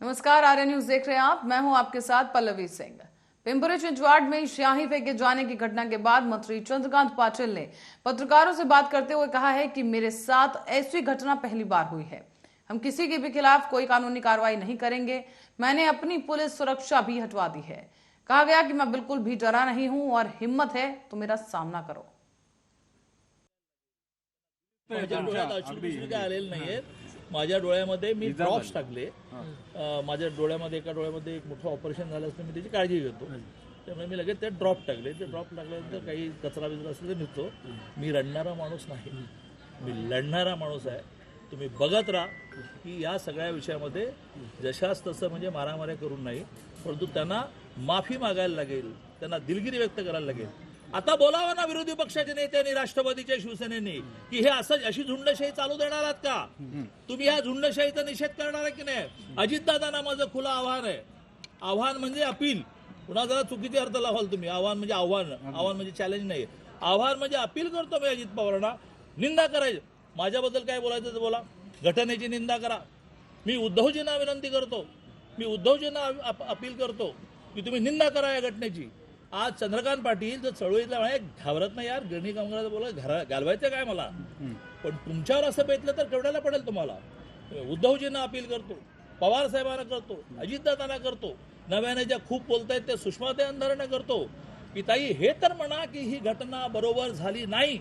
नमस्कार, आर्य न्यूज देख रहे हैं आप। मैं हूं आपके साथ पल्लवी सिंह। पिंपरी चिंचवाड़ में स्याही फेंके जाने की घटना के बाद मंत्री चंद्रकांत पाटिल ने पत्रकारों से बात करते हुए कहा है कि मेरे साथ ऐसी घटना पहली बार हुई है। हम किसी के भी खिलाफ कोई कानूनी कार्रवाई नहीं करेंगे। मैंने अपनी पुलिस सुरक्षा भी हटवा दी है। कहा गया कि मैं बिल्कुल भी डरा नहीं हूं और हिम्मत है तो मेरा सामना करो। माझ्या डोळ्यामध्ये मी ड्रॉप्स टाकले। माझ्या डोळ्यामध्ये एका डोळ्यामध्ये एक मोठं ऑपरेशन झालं असतं, मी त्याची काळजी घेतो, त्यामुळे मी लगेच ते ड्रॉप टाकले। ते ड्रॉप टाकल्यानंतर काही कचरा बिचरा असेल तर निघतो। मी रडणारा माणूस नाही, मी लढणारा माणूस आहे। तुम्ही बघत राहा की या सगळ्या विषयामध्ये जशास तसं म्हणजे मारामाऱ्या करून नाही, परंतु त्यांना माफी मागायला लागेल, त्यांना दिलगिरी व्यक्त करायला लागेल। आता बोलावं ना विरोधी पक्षाच्या नेत्यांनी, राष्ट्रवादीच्या, शिवसेनेने की हे असं अशी झुंडशाही चालू देणार आहात का? तुम्ही या झुंडशाहीचा निषेध करणार आहे की नाही? अजितदादांना माझं खुलं आव्हान आहे। आव्हान म्हणजे अपील, पुन्हा जरा चुकीचे अर्थ लावाल तुम्ही। आव्हान म्हणजे आव्हान, आव्हान म्हणजे चॅलेंज नाही। आव्हान म्हणजे अपील करतो मी अजित पवारांना, निंदा करायची। माझ्याबद्दल काय बोलायचं तर बोला, घटनेची निंदा करा। मी उद्धवजींना विनंती करतो, मी उद्धवजींना अपील करतो की तुम्ही निंदा करा या घटनेची। आज चंद्रकांत पाटील जर चळवळीतला घाबरत नाही यार, गिरणी कामगाराचं बोला घालवायचं काय मला, पण तुमच्यावर असं बेतलं तर केवढ्याला पडेल तुम्हाला। उद्धवजींना अपील करतो, पवार साहेबांना करतो, अजितदादांना करतो, नव्याने ज्या खूप बोलतायत त्या सुषमाताई अंधारेंना करतो की ताई हे तर म्हणा की ही घटना बरोबर झाली नाही।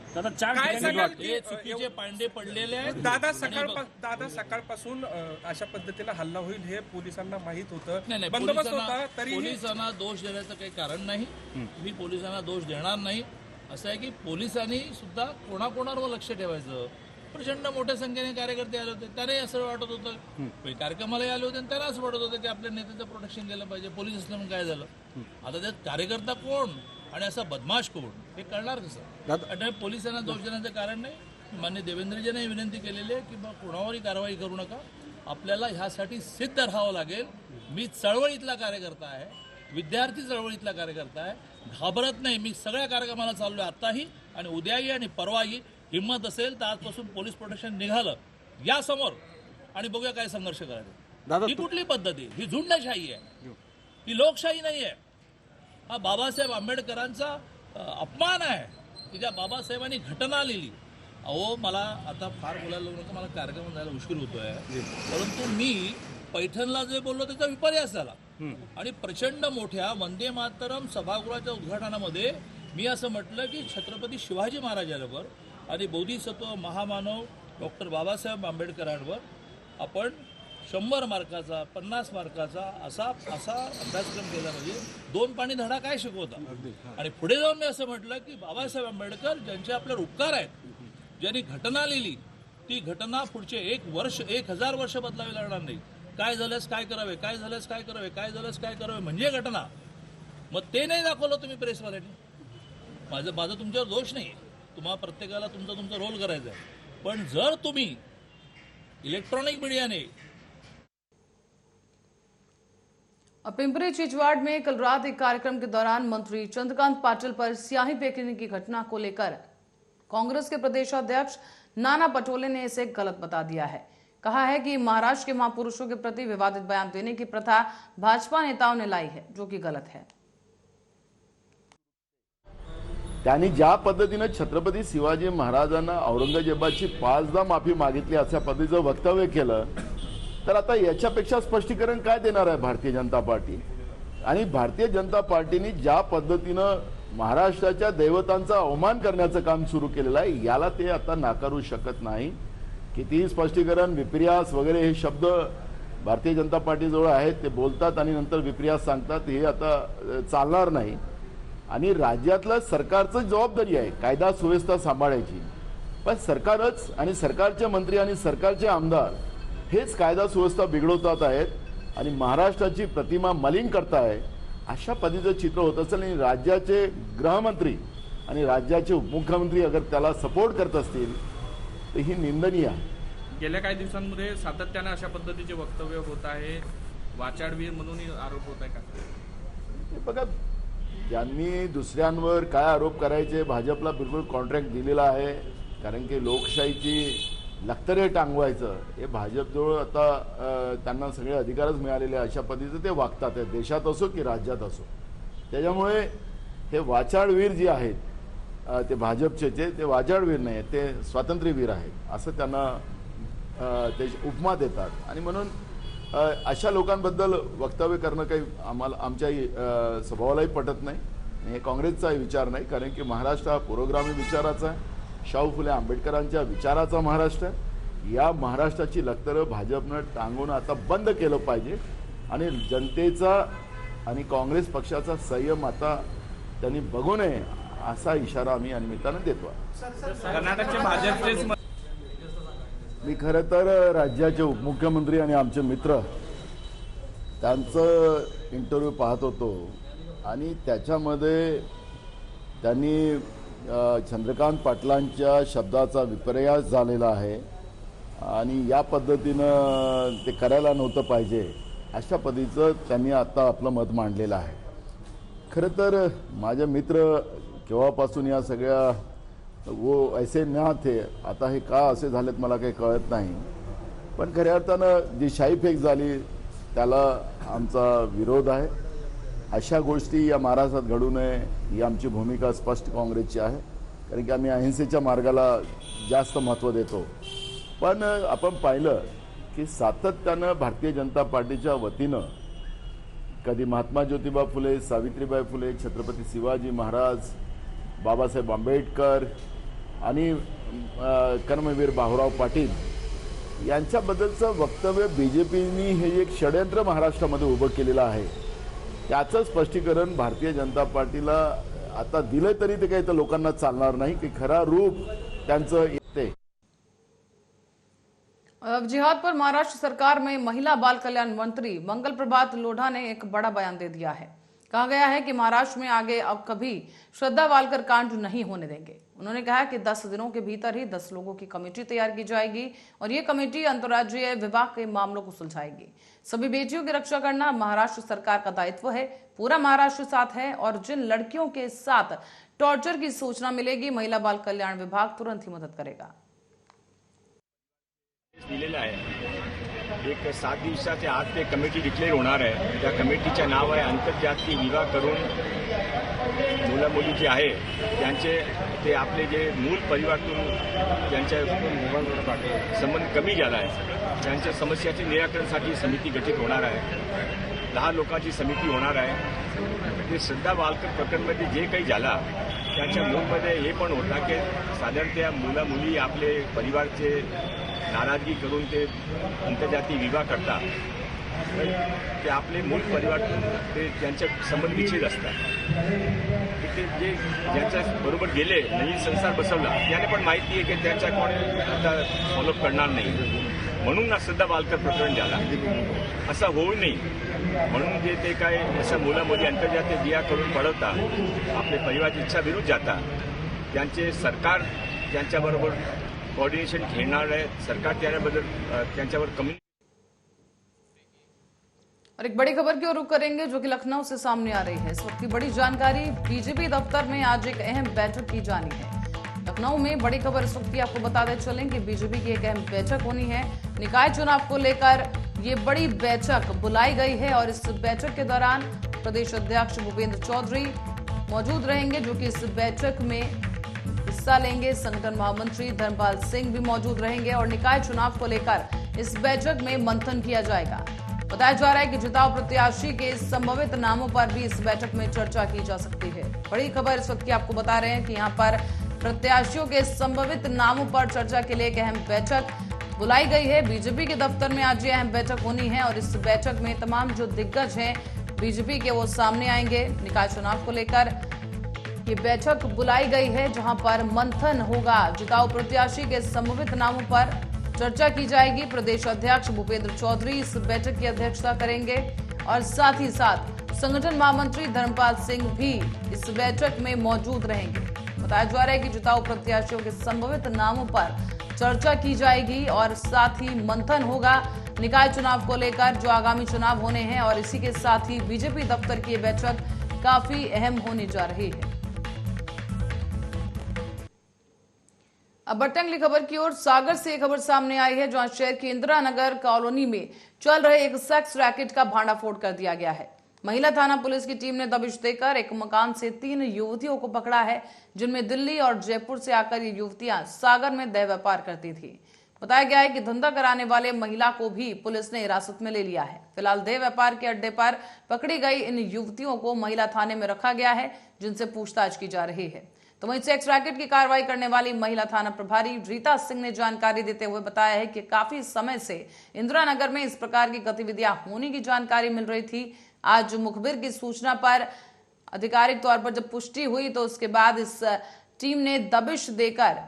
चुकीचे पांडे पडलेले आहेत। दादा सकाळपासून अशा पद्धतीने हल्ला होईल हे पोलिसांना माहित होतं, बंदोबस्त होता, तरी पोलिसांना दोष देण्याचं काही कारण नाही। मी पोलिसांना दोष देणार नाही। असं आहे की पोलिसांनी सुद्धा कोणाकोणावर लक्ष ठेवायचं। प्रचंड मोठ्या संख्येने कार्यकर्ते आले होते, त्यांनाही असं वाटत होतं, कार्यक्रमालाही आले होते आणि त्यांना असं वाटत होतं की आपल्या नेत्याचं प्रोटेक्शन केलं पाहिजे। पोलीस असल्यामुळे काय झालं, आता त्यात कार्यकर्ता कोण आणि असा बदमाश कोण हे कळणार कसं? आणि पोलिसांना दोष देण्याचं कारण नाही। मान्य देवेंद्रजींनी विनंती केलेली आहे की बा कोणावरही कारवाई करू नका, आपल्याला ह्यासाठी सिद्ध राहावं लागेल। मी चळवळीतला कार्यकर्ता आहे, विद्यार्थी चळवळीतला कार्यकर्ता आहे, घाबरत नाही। मी सगळ्या कार्यक्रमाला चाललोय आताही आणि उद्याही आणि परवाही। हिंमत असेल तर आजपासून पोलीस प्रोटेक्शन निघालं या समोर आणि बघूया काय संघर्ष करायचा। ही कुठली पद्धती? ही झुंडशाही आहे, ही लोकशाही नाही आहे। हा बाबासाहेब आंबेडकरांचा अपमान आहे की ज्या बाबासाहेबांनी घटना लिहिली। अहो मला आता फार बोलायला नका, मला कार्यक्रम जायला उशीर होतोय, परंतु मी पैठणला जे बोललो त्याचा विपर्यास झाला आणि प्रचंड मोठ्या वंदे मातरम सभागृहाच्या उद्घाटनामध्ये मी असं म्हटलं की छत्रपती शिवाजी महाराजांवर आणि बोधिसत्व महामानव डॉक्टर बाबासाहेब आंबेडकरांवर आपण 100 मार्काचा 50 मार्काचा असा अभ्यासक्रम केला म्हणजे 2 पाणी धडा काय शिकवता। आणि पुढे जाऊन मी असं म्हटलं की बाबासाहेब आंबेडकर ज्यांचे आपल्यावर उपकार आहेत, ज्यांनी घटना लिहिली, ती घटना पुढचे 1000 वर्ष बदलावी लागणार नाही। काय झाल्यास काय करावे, काय झाल्यास काय करावे, काय झाल्यास काय करावे म्हणजे घटना। मग ते नाही दाखवलं तुम्ही प्रेसवाल्यांनी। माझा तुमच्यावर दोष नाही, तुम्हाला प्रत्येकाला तुमचा रोल करायचा आहे, पण जर तुम्ही इलेक्ट्रॉनिक मीडियाने पिंपरी चिंचवाड़ में कल रात एक कार्यक्रम के दौरान मंत्री चंद्रकांत पाटिल पर स्याही फेंकने की घटना को लेकर कांग्रेस के प्रदेशाध्यक्ष नाना पटोले ने इसे गलत बता दिया है। कहा है कि महाराष्ट्र के महापुरुषों के प्रति विवादित बयान देने की प्रथा भाजपा नेताओं ने लाई है, जो कि गलत है। त्यांनी ज्या पद्धतीने छत्रपती शिवाजी महाराजांना औरंगजेबाची 5दा माफी मागितली अशा पद्धतीचं वक्तव्य केलं, तर आता याच्यापेक्षा स्पष्टीकरण काय देणार आहे भारतीय जनता पार्टी? आणि भारतीय जनता पार्टीने ज्या पद्धतीनं महाराष्ट्राच्या दैवतांचा अवमान करण्याचं काम सुरू केलेलं आहे, याला ते आता नाकारू शकत नाही। कितीही स्पष्टीकरण, विपर्यास वगैरे हे शब्द भारतीय जनता पार्टीजवळ आहेत, ते बोलतात आणि नंतर विपर्यास सांगतात, हे आता चालणार नाही। आणि राज्यातलं सरकारचं जबाबदारी आहे कायदा सुव्यवस्था सांभाळायची, पण सरकारच आणि सरकारचे मंत्री आणि सरकारचे आमदार हेच कायदा सुव्यवस्था बिघडवतात आहेत आणि महाराष्ट्राची प्रतिमा मलिन करताय। अशा पद्धतीचं चित्र होत असेल आणि राज्याचे गृहमंत्री आणि राज्याचे उपमुख्यमंत्री अगर त्याला सपोर्ट करत असतील तर ही निंदनीय आहे। गेल्या काही दिवसांमध्ये सातत्याने अशा पद्धतीचे वक्तव्य होत आहे, वाचाडवीर म्हणून आरोप होत आहे का? बघा, ज्यांनी दुसऱ्यांवर काय आरोप करायचे भाजपला बिलकुल कॉन्ट्रॅक्ट दिलेला आहे, कारण की लोकशाहीची लखतरे टांगवायचं हे भाजपजवळ आता त्यांना सगळे अधिकारच मिळालेले अशा पद्धतीचं ते वागतात आहे, देशात असो की राज्यात असो. त्याच्यामुळे हे वाचाळवीर जे आहेत ते भाजपचे ते वाचाळवीर नाही आहेत, ते स्वातंत्र्यवीर आहेत असं त्यांना ते उपमा देतात. आणि म्हणून अशा लोकांबद्दल वक्तव्य करणं काही आमच्या स्वभावालाही पटत नाही. हे काँग्रेसचा विचार नाही, कारण की महाराष्ट्र हा पुरोगामी विचाराचा आहे, शाहू फुले आंबेडकरांच्या विचाराचा महाराष्ट्र आहे. या महाराष्ट्राची लखतरं भाजपनं टांगून आता बंद केलं पाहिजे आणि जनतेचा आणि काँग्रेस पक्षाचा संयम आता त्यांनी बघू नये असा इशारा आम्ही या निमित्तानं देतो. कर्नाटकचे भाजपचेच मी खरं तर राज्याचे उपमुख्यमंत्री आणि आमचे मित्र त्यांचं इंटरव्ह्यू पाहत होतो आणि त्याच्यामध्ये त्यांनी चंद्रकांत पाटलांच्या शब्दाचा विपर्यास झालेला आहे आणि या पद्धतीनं ते करायला नव्हतं पाहिजे अशा पद्धतीचं त्यांनी आता आपलं मत मांडलेलं आहे. खरं तर माझे मित्र केव्हापासून या सगळ्या वो ऐसे ना थे, आता हे का असे झालेत मला काही कळत नाही. पण खऱ्या अर्थानं जी शाईफेक झाली त्याला आमचा विरोध आहे. अशा गोष्टी या महाराष्ट्रात घडू नये ही आमची भूमिका स्पष्ट काँग्रेसची आहे, कारण की आम्ही अहिंसेच्या मार्गाला जास्त महत्त्व देतो. पण आपण पाहिलं की सातत्यानं भारतीय जनता पार्टीच्या वतीनं कधी महात्मा ज्योतिबा फुले, सावित्रीबाई फुले, छत्रपती शिवाजी महाराज, बाबासाहेब आंबेडकर आणि कर्मवीर बाहुराव पाटील यांच्याबद्दलचं वक्तव्य बीजेपीनी हे एक षडयंत्र महाराष्ट्रामध्ये उभं केलेलं आहे. त्याचं स्पष्टीकरण भारतीय जनता पार्टीला आता दिलं तरी ते काही तर लोकांना चालणार नाही की खरा रूप त्यांचं येते. जिहाद पर महाराष्ट्र सरकार में महिला बाल कल्याण मंत्री मंगल प्रभात लोढ़ा ने एक बड़ा बयान दे दिया है. कहा गया है कि महाराष्ट्र में आगे अब कभी श्रद्धा वालकर कांड नहीं होने देंगे. उन्होंने कहा कि 10 दिनों के भीतर ही 10 लोगों की कमेटी तैयार की जाएगी और ये कमेटी अंतर्राज्यीय विवाह के मामलों को सुलझाएगी. सभी बेटियों की रक्षा करना महाराष्ट्र सरकार का दायित्व है. पूरा महाराष्ट्र साथ है और जिन लड़कियों के साथ टॉर्चर की सूचना मिलेगी महिला बाल कल्याण विभाग तुरंत ही मदत करेगा. दिलेला आहे. एक 7 दिवसाच्या आत ते कमिटी डिक्लेअर होणार आहे. त्या कमिटीचं नाव आहे आंतरजातीय विवाह करून मुला मुली जे आहे त्यांचे ते आपले जे मूळ परिवारातून त्यांच्या संबंध कमी झाला आहे त्यांच्या समस्याचे निराकरणासाठी समिती गठीत होणार आहे. 10 लोकांची समिती होणार आहे. ते श्रद्धा वालकर प्रकरणमध्ये जे काही झाला त्याच्या मूळमध्ये हे पण होता की साधारणतः मुला मुली आपले परिवारचे नाराजगी करून ते आंतरजातीय विवाह करतात. ते आपले मूळ परिवारातून ते त्यांचे संबंध विच्छेद असतात. ते जे ज्यांच्या बरोबर गेले नवीन संसार बसवला त्याने पण माहिती आहे की त्यांच्या कोणी आता फॉलोअप करणार नाही. म्हणून श्रद्धा वालकर प्रकरण झाला. असं होऊ नये म्हणून जे ते काय असं मुलामुली आंतरजातीय विवाह करून पळवतात आपले परिवाराची इच्छा विरुद्ध जातात त्यांचे सरकार त्यांच्याबरोबर कोऑर्डिनेशन घेणार है. सरकार त्यांच्यावर कमी. और एक बड़ी खबर की ओर रुख करेंगे जो कि लखनऊ से सामने आ रही है. इस वक्त की बड़ी जानकारी, बीजेपी दफ्तर में आज एक अहम बैठक की जानी है. लखनऊ में बड़ी खबर इस वक्त की आपको बताते चलें कि बीजेपी की एक अहम बैठक होनी है. निकाय चुनाव को लेकर ये बड़ी बैठक बुलाई गई है और इस बैठक के दौरान प्रदेश अध्यक्ष भूपेंद्र चौधरी मौजूद रहेंगे जो कि इस बैठक में हिस्सा लेंगे. संगठन महामंत्री धर्मपाल सिंह भी मौजूद रहेंगे और निकाय चुनाव को लेकर इस बैठक में मंथन किया जाएगा. बताया जा रहा है कि जिताऊ प्रत्याशी के संभावित नामों पर भी इस बैठक में चर्चा की जा सकती है. बड़ी खबर इस वक्त की आपको बता रहे हैं कि यहाँ पर प्रत्याशियों के संभावित नामों पर चर्चा के लिए एक अहम बैठक बुलाई गई है. बीजेपी के दफ्तर में आज ये अहम बैठक होनी है और इस बैठक में तमाम जो दिग्गज हैं बीजेपी के वो सामने आएंगे. निकाय चुनाव को लेकर ये बैठक बुलाई गई है जहां पर मंथन होगा. जिताऊ प्रत्याशी के संभावित नामों पर चर्चा की जाएगी. प्रदेश अध्यक्ष भूपेंद्र चौधरी इस बैठक की अध्यक्षता करेंगे और साथ ही साथ संगठन महामंत्री धर्मपाल सिंह भी इस बैठक में मौजूद रहेंगे. बताया जा रहा है कि जिताऊ प्रत्याशियों के संभावित नामों पर चर्चा की जाएगी और साथ ही मंथन होगा निकाय चुनाव को लेकर जो आगामी चुनाव होने हैं. और इसी के साथ ही बीजेपी दफ्तर की बैठक काफी अहम होने जा रही है. अब बढ़ते अगली खबर की ओर। सागर से एक खबर सामने आई है, जहां शहर की इंदिरा नगर कॉलोनी में चल रहे एक सेक्स रैकेट का भांडाफोड़ कर दिया गया है। महिला थाना पुलिस की टीम ने दबिश देकर एक मकान से 3 युवतियों को पकड़ा है, जिनमें दिल्ली और जयपुर से आकर ये युवतियां सागर में देह व्यापार करती थी। बताया गया है कि धंधा कराने वाले महिला को भी पुलिस ने हिरासत में ले लिया है। फिलहाल देह व्यापार के अड्डे पर पकड़ी गई इन युवतियों को महिला थाने में रखा गया है, जिनसे पूछताछ की जा रही है। तो वहीं सेक्स रैकेट की कार्रवाई करने वाली महिला थाना प्रभारी रीता सिंह ने जानकारी देते हुए बताया है कि काफी समय से इंदिरा नगर में इस प्रकार की गतिविधियां होने की जानकारी मिल रही थी। आज मुखबिर की सूचना पर आधिकारिक तौर पर जब पुष्टि हुई, तो उसके बाद इस टीम ने दबिश देकर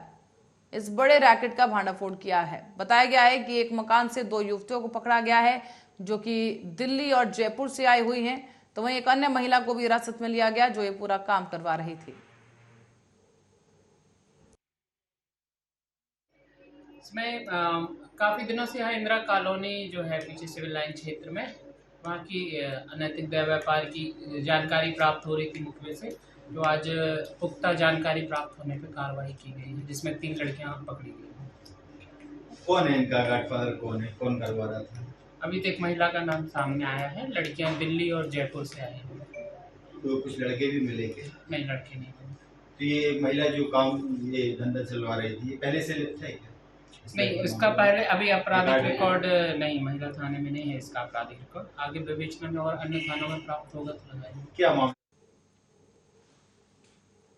इस बड़े रैकेट का भांडाफोड़ किया है। बताया गया है कि एक मकान से 2 युवतियों को पकड़ा गया है, जो कि दिल्ली और जयपुर से आई हुई हैं। तो वहीं एक अन्य महिला को भी हिरासत में लिया गया, जो ये पूरा काम करवा रही थी। इसमें काफ़ी दिनों से यहाँ इंदिरा कॉलोनी जो है पीछे सिविल लाइन क्षेत्र में, वहाँ की अनैतिक देह व्यापार की जानकारी प्राप्त हो रही थी मुखबिर से, जो आज पुख्ता जानकारी प्राप्त होने पर कार्रवाई की गई है, जिसमें 3 लड़कियाँ पकड़ी गई। कौन है इनका गॉडफादर, कौन है, कौन करवा रहा था? अभी तक महिला का नाम सामने आया है। लड़कियाँ दिल्ली और जयपुर से आई हैं। तो कुछ लड़के भी मिले क्या? नहीं, लड़के नहीं मिले। तो ये महिला जो काम ये धंधा चलवा रही थी, ये पहले से लिप्त है क्या? नहीं, इसका पहले अभी आपराधिक रिकॉर्ड नहीं, महिला थाने में नहीं है इसका आपराधिक रिकॉर्ड। आगे विवेचना में और अन्य थानों में प्राप्त होगा तो लगाएंगे। क्या मामला?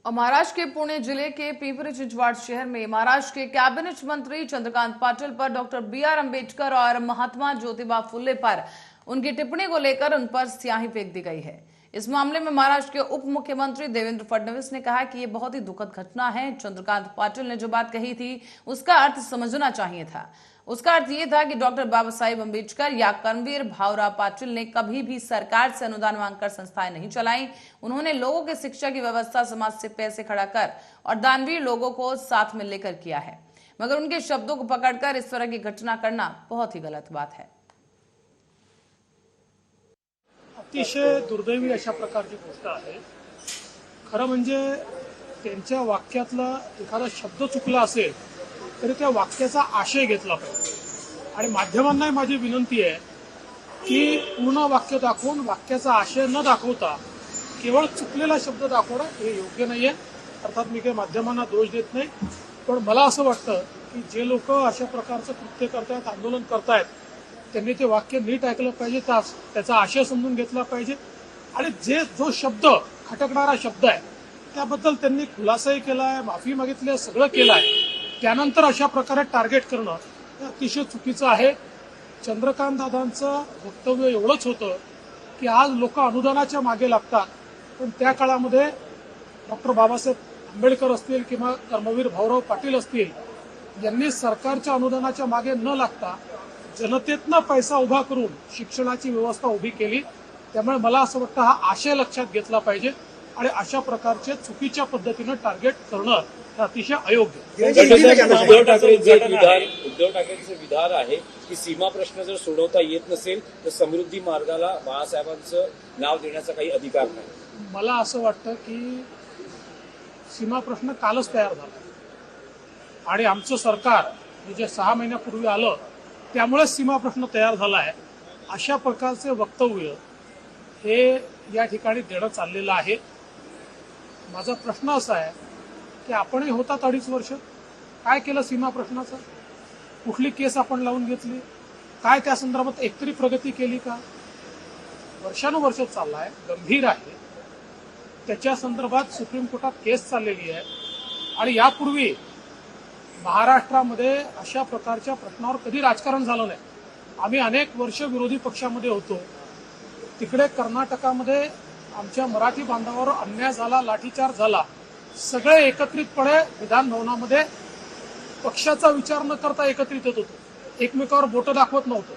और महाराष्ट्र के पुणे जिले के पिंपरी चिंचवड शहर में महाराष्ट्र के कैबिनेट मंत्री चंद्रकांत पाटिल पर डॉक्टर BR अम्बेडकर और महात्मा ज्योतिबा फुले पर उनकी टिप्पणी को लेकर उन पर स्याही फेंक दी गई है। इस मामले में महाराष्ट्र के उप मुख्यमंत्री देवेंद्र फडणवीस ने कहा कि यह बहुत ही दुखद घटना है। चंद्रकांत पाटिल ने जो बात कही थी, उसका अर्थ समझना चाहिए था। उसका अर्थ ये था कि डॉक्टर बाबा साहेब अम्बेडकर या कर्मवीर भाऊराव पाटिल ने कभी भी सरकार से अनुदान मांगकर संस्थाएं नहीं चलाई। उन्होंने लोगों के शिक्षा की व्यवस्था समाज से पैसे खड़ा कर और दानवीर लोगों को साथ में लेकर किया है। मगर उनके शब्दों को पकड़कर इस तरह की घटना करना बहुत ही गलत बात है। अतिशय दुर्दैवी अशा प्रकारची गोष्ट आहे। खरं म्हणजे त्यांच्या वाक्यातला एखादा शब्द चुकला असेल तरी त्या वाक्याचा आशय घेतला पाहिजे। आणि माध्यमांनाही माझी विनंती आहे की पूर्ण वाक्य दाखवून वाक्याचा आशय न दाखवता केवळ चुकलेला शब्द दाखवणं हे योग्य नाहीये। अर्थात मी काही माध्यमांना दोष देत नाही, पण मला असं वाटतं की जे लोक अशा प्रकारचं कृत्य करतायत, आंदोलन करतायत, त्यांनी ते वाक्य नीट ऐकलं पाहिजे, त्याचा आशय समजून घेतला पाहिजे आणि जो शब्द खटकणारा शब्द आहे त्याबद्दल त्यांनी खुलासाही केला आहे, माफी मागितली आहे, सगळं केलं आहे। त्यानंतर अशा प्रकारे टार्गेट करणं हे अतिशय चुकीचं आहे। चंद्रकांत दादांचं वक्तव्य एवढंच होतं की आज लोक अनुदानाच्या मागे लागतात, पण त्या काळामध्ये डॉक्टर बाबासाहेब आंबेडकर असतील किंवा कर्मवीर भाऊराव पाटील असतील, यांनी सरकारच्या अनुदानाच्या मागे न लागता जनतेतनं पैसा उभा करून शिक्षणाची व्यवस्था उभी केली। त्यामुळे मला असं वाटतं हा आशय लक्षात घेतला पाहिजे आणि अशा प्रकारचे चुकीच्या पद्धतीनं टार्गेट करणं हे अतिशय अयोग्य आहे। उद्धव ठाकरेंचं विधान आहे की सीमा प्रश्न जर सोडवता येत नसेल तर समृद्धी मार्गाला बाळासाहेबांचं नाव देण्याचा काही अधिकार नाही। मला असं वाटतं की सीमा प्रश्न कालच तयार झाला आणि आमचं सरकार जे 6 महिन्यापूर्वी आलं त्यामुळे सीमा प्रश्न तयार झाला आहे। अशा प्रकारचे वक्तव्य हे या ठिकाणी देणं चाललेलं आहे। माझा प्रश्न असा आहे की आपणही होतात 2.5 वर्ष, काय केलं सीमा प्रश्नाचं? कुठली केस आपण लावून घेतली? काय त्या संदर्भात एकतरी प्रगती केली का? वर्षानुवर्ष चाललाय, गंभीर आहे, त्याच्या संदर्भात सुप्रीम कोर्टात केस चाललेली आहे आणि यापूर्वी महाराष्ट्रामध्ये अशा प्रकारच्या प्रश्नावर कधी राजकारण झालं नाही। आम्ही अनेक वर्ष विरोधी पक्षामध्ये होतो, तिकडे कर्नाटकामध्ये आमच्या मराठी बांधवांवर अन्याय झाला, लाठीचार्ज झाला, सगळे एकत्रितपणे विधान भवनामध्ये पक्षाचा विचार न करता एकत्रित येत होतो, एकमेकावर बोटं दाखवत नव्हतो।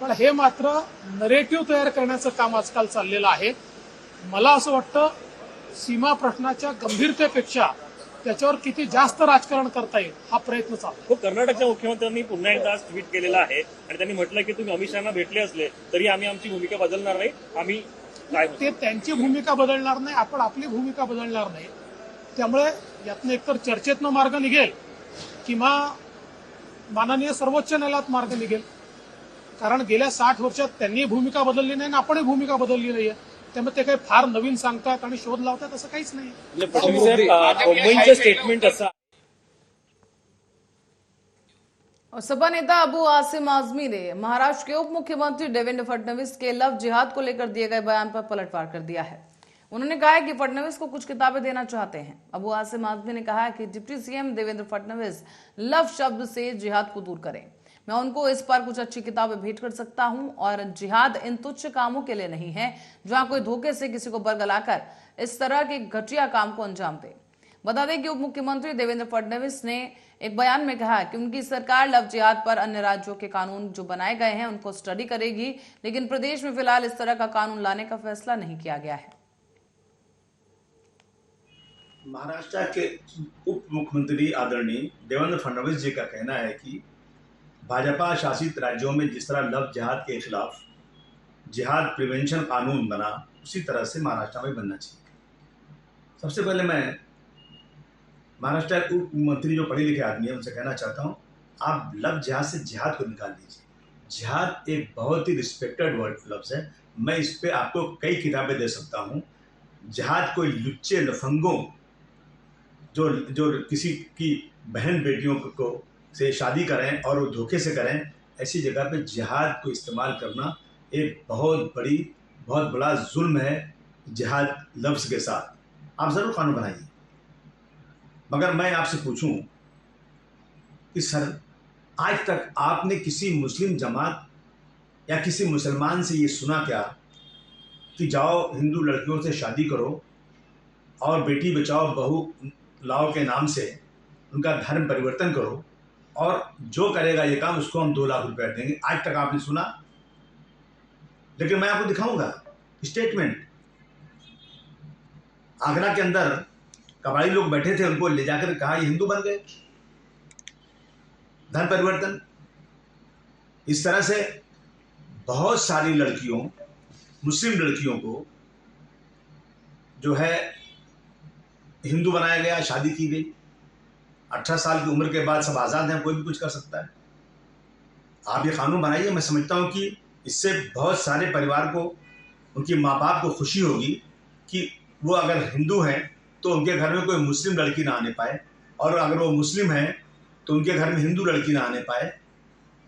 पण हे मात्र नरेटिव्ह तयार करण्याचं काम आजकाल चाललेलं आहे। मला असं वाटतं सीमा प्रश्नाच्या गंभीरतेपेक्षा त्याच्यावर किती जास्त राजकारण करता येईल हा प्रयत्न चालू आहे। कर्नाटकच्या मुख्यमंत्र्यांनी पुन्हा एकदा ट्विट केलेलं आहे आणि त्यांनी म्हटलं की तुम्ही अमित शहाना भेटले असले तरी आम्ही आमची भूमिका बदलणार नाही, आम्ही ते त्यांची भूमिका बदलणार नाही, आपण आपली भूमिका बदलणार नाही। त्यामुळे यातनं एकतर चर्चेतनं मार्ग निघेल किंवा माननीय सर्वोच्च न्यायालयात मार्ग निघेल. कारण गेल्या 60 वर्षात त्यांनी भूमिका बदलली नाही आणि आपणही भूमिका बदलली नाहीये. त्यामुळे ते काही फार नवीन सांगतात आणि शोध लावतात असं काहीच नाही. फडणवीस साहेब, मुंबईचं स्टेटमेंट असं और सपा नेता अबू आसिम आजमी ने महाराष्ट्र के उप मुख्यमंत्री देवेंद्र फडणवीस के लव जिहाद को लेकर दिए गए बयान पर पलटवार कर दिया है. उन्होंने कहा है कि फडणवीस को कुछ किताबें देना चाहते हैं. अबू आसिम आजमी ने कहा है कि deputy CM Devendra Fadnavis love शब्द से जिहाद को दूर करें. मैं उनको इस पर कुछ अच्छी किताबें भेंट कर सकता हूं और जिहाद इन तुच्छ कामों के लिए नहीं है जहां कोई धोखे से किसी को बरगलाकर इस तरह के घटिया काम को अंजाम दे. बता दें कि उप मुख्यमंत्री देवेंद्र फडणवीस ने एक बयान में कहा कि उनकी सरकार लव जिहाद पर अन्य राज्यों के कानून जो बनाए गए हैं उनको स्टडी करेगी, लेकिन प्रदेश में फिलहाल इस तरह का कानून लाने का फैसला नहीं किया गया है. महाराष्ट्र के उप मुख्यमंत्री आदरणीय देवेंद्र फडणवीस जी का कहना है कि भाजपा शासित राज्यों में जिस तरह लव जिहाद के खिलाफ जिहाद प्रिवेंशन कानून बना, उसी तरह से महाराष्ट्र में बनना चाहिए. सबसे पहले मैं महाराष्ट्र के उप मुख्यमंत्री जो पढ़े लिखे आदमी है उनसे कहना चाहता हूँ, आप लव जिहाद से जिहाद को निकाल दीजिए. जिहाद एक बहुत ही रिस्पेक्टेड वर्ड लफ्ज़ है. मैं इस पे आपको कई किताबें दे सकता हूँ. जिहाद कोई लुच्चे लफंगों जो किसी की बहन बेटियों को से शादी करें और वो धोखे से करें, ऐसी जगह पे जिहाद को इस्तेमाल करना एक बहुत बड़ा जुल्म है. जिहाद लफ्ज़ के साथ आप ज़रूर कानून बनाइए, मगर मैं आपसे पूछूं कि सर, आज तक आपने किसी मुस्लिम जमात या किसी मुसलमान से ये सुना क्या कि जाओ हिंदू लड़कियों से शादी करो और बेटी बचाओ बहू लाओ के नाम से उनका धर्म परिवर्तन करो और जो करेगा ये काम उसको हम 2 लाख रुपए देंगे? आज तक आपने सुना? लेकिन मैं आपको दिखाऊंगा स्टेटमेंट. आगरा के अंदर कबाड़ी लोग बैठे थे, उनको ले जाकर कहा ये हिंदू बन गए, धर्म परिवर्तन. इस तरह से बहुत सारी लड़कियों, मुस्लिम लड़कियों को जो है हिंदू बनाया गया, शादी की गई. 18 साल की उम्र के बाद सब आज़ाद हैं, कोई भी कुछ कर सकता है. आप ये कानून बनाइए. मैं समझता हूँ कि इससे बहुत सारे परिवार को, उनके माँ बाप को खुशी होगी कि वो अगर हिंदू हैं तो उनके घर में कोई मुस्लिम लड़की ना आने पाए, और अगर वो मुस्लिम हैं तो उनके घर में हिंदू लड़की ना आने पाए.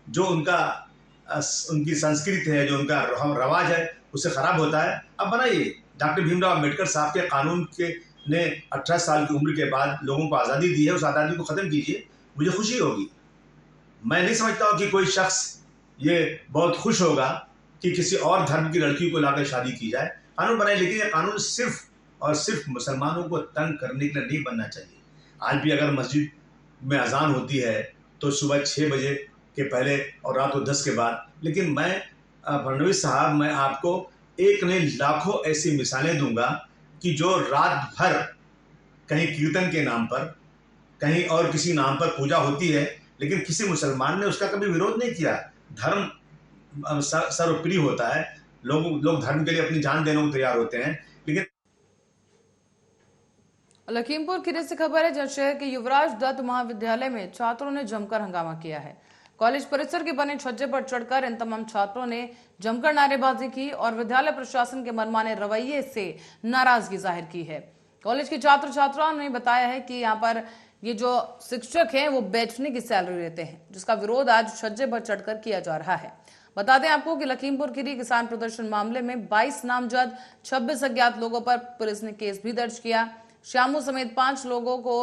जो उनकी संस्कृति है, जो उनका रवाज है, उससे ख़राब होता है. अब बनाइए. डॉक्टर भीमराव अम्बेडकर साहब के कानून के ने 18 साल की उम्र के बाद लोगों को आज़ादी दी है, उस आज़ादी को ख़त्म कीजिए, मुझे खुशी होगी. मैं नहीं समझता हूँ कि कोई शख्स ये बहुत खुश होगा कि किसी और धर्म की लड़की को लाकर शादी की जाए. कानून बनाए, लेकिन ये कानून सिर्फ और सिर्फ मुसलमानों को तंग करने के लिए नहीं बनना चाहिए. आज भी अगर मस्जिद में अजान होती है तो सुबह 6 बजे के पहले और रात को 10 के बाद. लेकिन मैं फडणवीस साहब, मैं आपको एक नहीं लाखों ऐसी मिसालें दूंगा कि जो रात भर कहीं कीर्तन के नाम पर, कहीं और किसी नाम पर पूजा होती है, लेकिन किसी मुसलमान ने उसका कभी विरोध नहीं किया. धर्म सर्वप्रिय होता है. लोग धर्म के लिए अपनी जान देने को तैयार होते हैं. लेकिन लखीमपुर खीरी से खबर है, जहां शहर के युवराज दत्त महाविद्यालय में छात्रों ने जमकर हंगामा किया है. कॉलेज परिसर के बने छज्जे पर चढ़कर इन तमाम छात्रों ने जमकर नारेबाजी की और विद्यालय प्रशासन के मनमाने रवैये से नाराजगी जाहिर की है. कॉलेज के छात्र छात्राओं ने बताया है कि यहाँ पर ये जो शिक्षक हैं वो बेचने की सैलरी लेते हैं, जिसका विरोध आज छज्जे पर चढ़कर किया जा रहा है. बता दें आपको कि लखीमपुर खीरी किसान प्रदर्शन मामले में 22 नामजद 26 अज्ञात लोगों पर पुलिस ने केस भी दर्ज किया. श्यामू समेत 5 लोगों को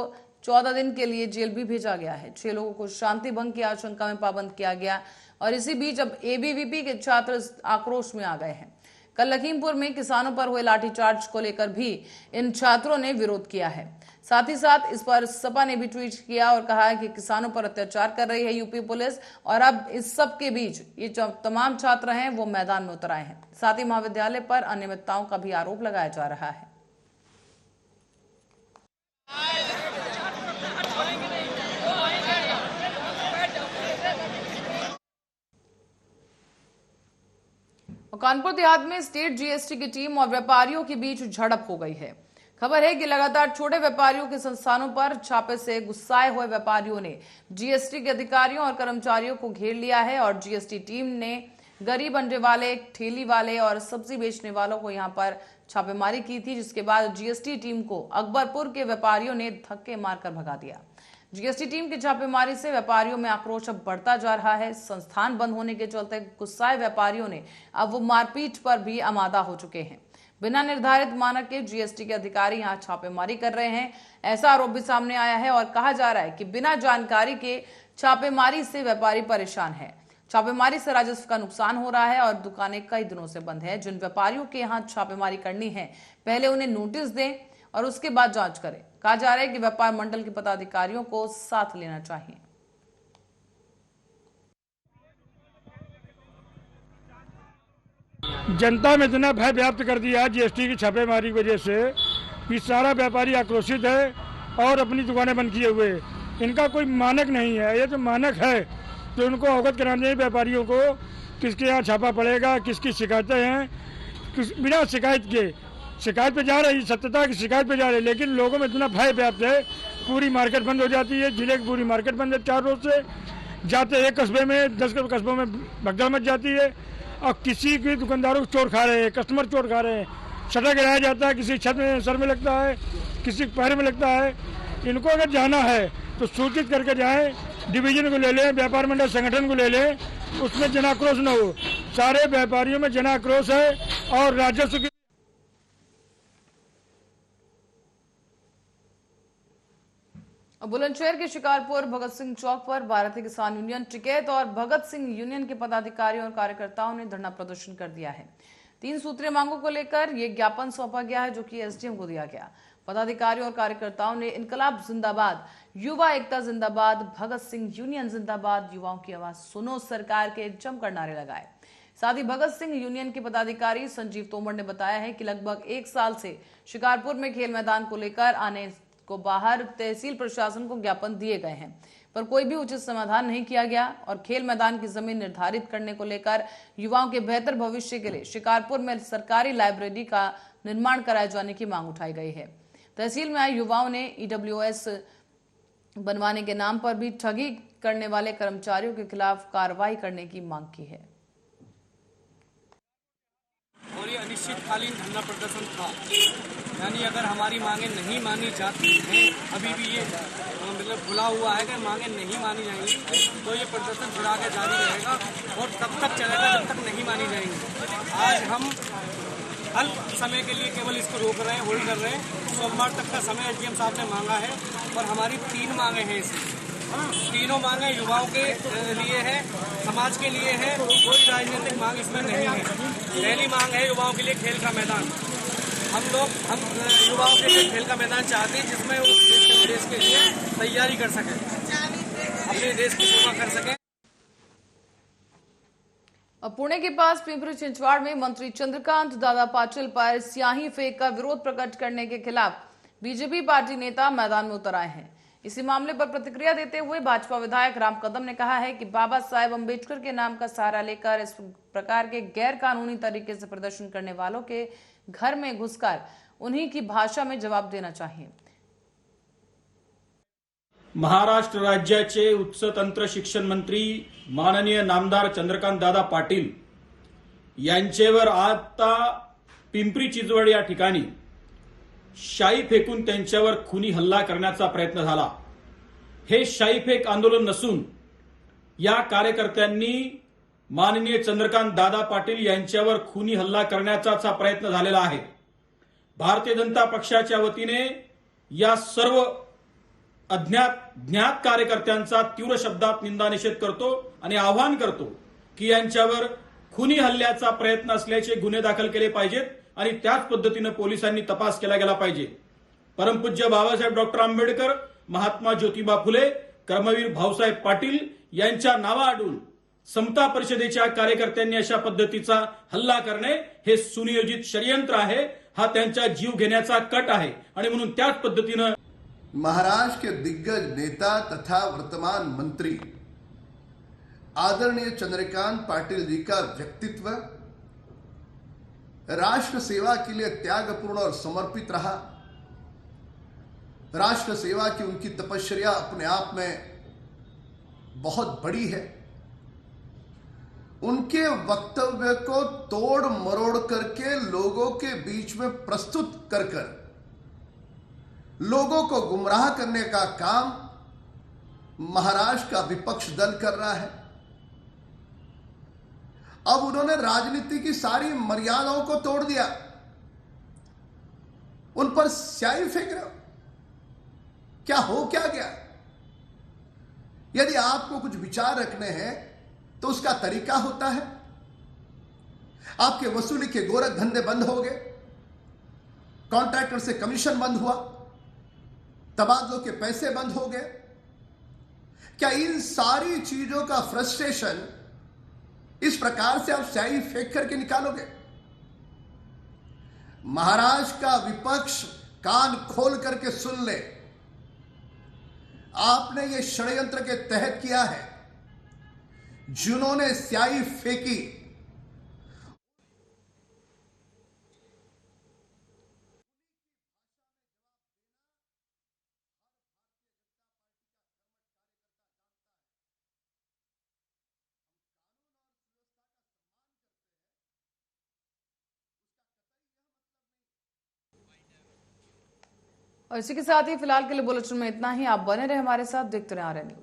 14 दिन के लिए जेल भी भेजा गया है. 6 लोगों को शांति भंग की आशंका में पाबंद किया गया. और इसी बीच अब एबीवीपी के छात्र आक्रोश में आ गए हैं. कल लखीमपुर में किसानों पर हुए लाठीचार्ज को लेकर भी इन छात्रों ने विरोध किया है. साथ ही साथ इस पर सपा ने भी ट्वीट किया और कहा है कि किसानों पर अत्याचार कर रही है यूपी पुलिस. और अब इस सब के बीच ये जो तमाम छात्र हैं वो मैदान में उतर आए हैं. साथ ही महाविद्यालय पर अनियमितताओं का भी आरोप लगाया जा रहा है. कानपुर देहात में स्टेट जीएसटी की टीम और व्यापारियों के बीच झड़प हो गई है. खबर है कि लगातार छोटे व्यापारियों के संस्थानों पर छापे से गुस्साए हुए व्यापारियों ने जीएसटी के अधिकारियों और कर्मचारियों को घेर लिया है और जीएसटी टीम ने गरीब अंडे वाले, ठेली वाले और सब्जी बेचने वालों को यहां पर छापेमारी की थी, जिसके बाद जीएसटी टीम को अकबरपुर के व्यापारियों ने धक्के मारकर भगा दिया। जीएसटी टीम की छापेमारी से व्यापारियों में आक्रोश अब बढ़ता जा रहा है। संस्थान बंद होने के चलते गुस्साए व्यापारियों ने अब वो मारपीट पर भी आमादा हो चुके हैं। बिना निर्धारित मानक के जीएसटी के अधिकारी यहां छापेमारी कर रहे हैं, ऐसा आरोप भी सामने आया है और कहा जा रहा है कि बिना जानकारी के छापेमारी से व्यापारी परेशान है। छापेमारी से राजस्व का नुकसान हो रहा है और दुकानें कई दिनों से बंद है। जिन व्यापारियों के यहां छापेमारी करनी है, पहले उन्हें नोटिस दें और उसके बाद जांच करें। कहा जा रहा है कि व्यापार मंडल के पदाधिकारियों को साथ लेना चाहिए। जनता में इतना भय व्याप्त कर दिया जीएसटी की छापेमारी की वजह से कि सारा व्यापारी आक्रोशित है और अपनी दुकानें बंद किए हुए। इनका कोई मानक नहीं है। ये तो मानक है तो उनको अवगत कराना चाहिए व्यापारियों को, किसके यहाँ छापा पड़ेगा, किसकी शिकायतें हैं। बिना शिकायत के शिकायत पे जा रही, सत्यता की शिकायत पे जा रही, लेकिन लोगों में इतना भय व्याप्त है, पूरी मार्केट बंद हो जाती है। जिले की पूरी मार्केट बंद है 4 रोज से। जाते एक कस्बे में 10 कस्बों में भगदड़ मच जाती है और किसी भी दुकानदारों को चोर खा रहे हैं, कस्टमर चोर खा रहे हैं। शटर गिराया जाता है, किसी छत में सर में लगता है, किसी पैर में लगता है। इनको अगर जाना है तो सूचित करके जाएं, डिवीजन को ले लें, व्यापार मंडल संगठन को ले लें, उसमें जनाक्रोश न हो। सारे व्यापारियों में जनाक्रोश है और राजस्व की बुलंदशहर के शिकारपुर भगत सिंह चौक पर भारतीय किसान यूनियन, टिकैत और भगत सिंह यूनियन के पदाधिकारियों और कार्यकर्ताओं ने धरना प्रदर्शन कर दिया है। 3 सूत्रीय मांगों को लेकर ये ज्ञापन सौंपा गया है, जो कि एसडीएम को दिया गया। पदाधिकारियों और कार्यकर्ताओं ने इनकलाब जिंदाबाद, युवा एकता जिंदाबाद, भगत सिंह यूनियन जिंदाबाद, युवाओं की आवाज सुनो सरकार के जमकर नारे लगाए। साथ ही भगत सिंह यूनियन के पदाधिकारी संजीव तोमर ने बताया है कि लगभग 1 साल से शिकारपुर में खेल मैदान को लेकर आने को बाहर तहसील प्रशासन को ज्ञापन दिए गए हैं, पर कोई भी उचित समाधान नहीं किया गया और खेल मैदान की जमीन निर्धारित करने को लेकर युवाओं के बेहतर भविष्य के लिए शिकारपुर में सरकारी लाइब्रेरी का निर्माण कराए जाने की मांग उठाई गई है। तहसील में आए युवाओं ने ईडब्ल्यूएस बनवाने के नाम पर भी ठगी करने वाले कर्मचारियों के खिलाफ कार्रवाई करने की मांग की है। और ये अनिश्चितकालीन धरना प्रदर्शन था, यानी अगर हमारी मांगे नहीं मानी जाती हैं, अभी भी ये मतलब खुला हुआ है कि मांगे नहीं मानी जाएंगी तो ये प्रदर्शन फिर आगे जारी रहेगा और तब तक चलेगा जब तक नहीं मानी जाएंगी। आज हम अल्प समय के लिए केवल इसको रोक रहे हैं, होल्ड कर रहे हैं। सोमवार तक का समय एसडीएम साहब ने मांगा है और हमारी 3 मांगे हैं। इसमें तीनों मांगे युवाओं के लिए है, समाज के लिए है, कोई राजनीतिक मांग इसमें नहीं है। पहली मांग है युवाओं के लिए खेल का मैदान। हम युवाओं के लिए खेल का मैदान चाहते हैं जिसमें वो देश के लिए तैयारी कर सकें, अपने देश की सेवा कर सकें। पुणे के पास पिंपरी चिंचवाड़ में मंत्री चंद्रकांत दादा पाटिल पर स्याही फेंक का विरोध प्रकट करने के खिलाफ बीजेपी पार्टी नेता मैदान में उतर आए हैं। इसी मामले पर प्रतिक्रिया देते हुए भाजपा विधायक राम कदम ने कहा है कि बाबा साहेब अम्बेडकर के नाम का सहारा लेकर इस प्रकार के गैर कानूनी तरीके से प्रदर्शन करने वालों के घर में घुसकर उन्हीं की भाषा में जवाब देना चाहिए। महाराष्ट्र राज्याचे उच्च तंत्र शिक्षण मंत्री माननीय नामदार चंद्रकांत दादा पाटील यांचेवर आता पिंपरी चिंचवड या ठिकाणी शाई फेकून त्यांच्यावर खुनी हल्ला करण्याचा प्रयत्न झाला। हे शाई फेक आंदोलन नसून या कार्यकर्त्यांनी माननीय चंद्रकांत दादा पाटील यांच्यावर खुनी हल्ला करण्याचा प्रयत्न झालेला आहे। भारतीय जनता पक्षाच्या वतीने या सर्व ज्ञात कार्यकर्त्यांचा तीव्र शब्दात निंदा निषेध करतो आणि आवाहन करतो की यांच्यावर खुनी हल्ल्याचा प्रयत्न असल्याचे गुन्हे दाखल केले पाहिजेत आणि त्याच पद्धतीने पोलिसांनी तपास केला गेला पाहिजे। परमपूज्य बाबासाहेब डॉक्टर आंबेडकर, महात्मा ज्योतिबा फुले, कर्मवीर भाऊसाहेब पाटील यांच्या नावाआडून समता परिषदेच्या कार्यकर्त्यांनी अशा पद्धतीचा हल्ला करणे हे सुनियोजित षडयंत्र आहे। हा त्यांचा जीव घेण्याचा कट आहे आणि म्हणून त्याच पद्धतीने महाराष्ट्र के दिग्गज नेता तथा वर्तमान मंत्री आदरणीय चंद्रकांत पाटिल जी का व्यक्तित्व राष्ट्र सेवा के लिए त्यागपूर्ण और समर्पित रहा। राष्ट्र सेवा की उनकी तपस्या अपने आप में बहुत बड़ी है। उनके वक्तव्य को तोड़ मरोड़ करके लोगों के बीच में प्रस्तुत कर लोगों को गुमराह करने का काम महाराष्ट्र का विपक्ष दल कर रहा है। अब उन्होंने राजनीति की सारी मर्यादाओं को तोड़ दिया, उन पर स्याही फेंक रहे हो। क्या हो क्या गया? यदि आपको कुछ विचार रखने हैं तो उसका तरीका होता है। आपके वसूली के गोरख धंधे बंद हो गए, कॉन्ट्रैक्टर से कमीशन बंद हुआ, तबादलों के पैसे बंद हो गए। क्या इन सारी चीजों का फ्रस्ट्रेशन इस प्रकार से आप स्याही फेंक करके निकालोगे? महाराष्ट्र का विपक्ष कान खोल करके सुन ले, आपने ये षड्यंत्र के तहत किया है। जिन्होंने स्याही फेंकी और इसी के साथ ही फिलहाल के लिए बुलेटिन में इतना ही। आप बने रहे हमारे साथ, देखते रहे आरएन न्यूज।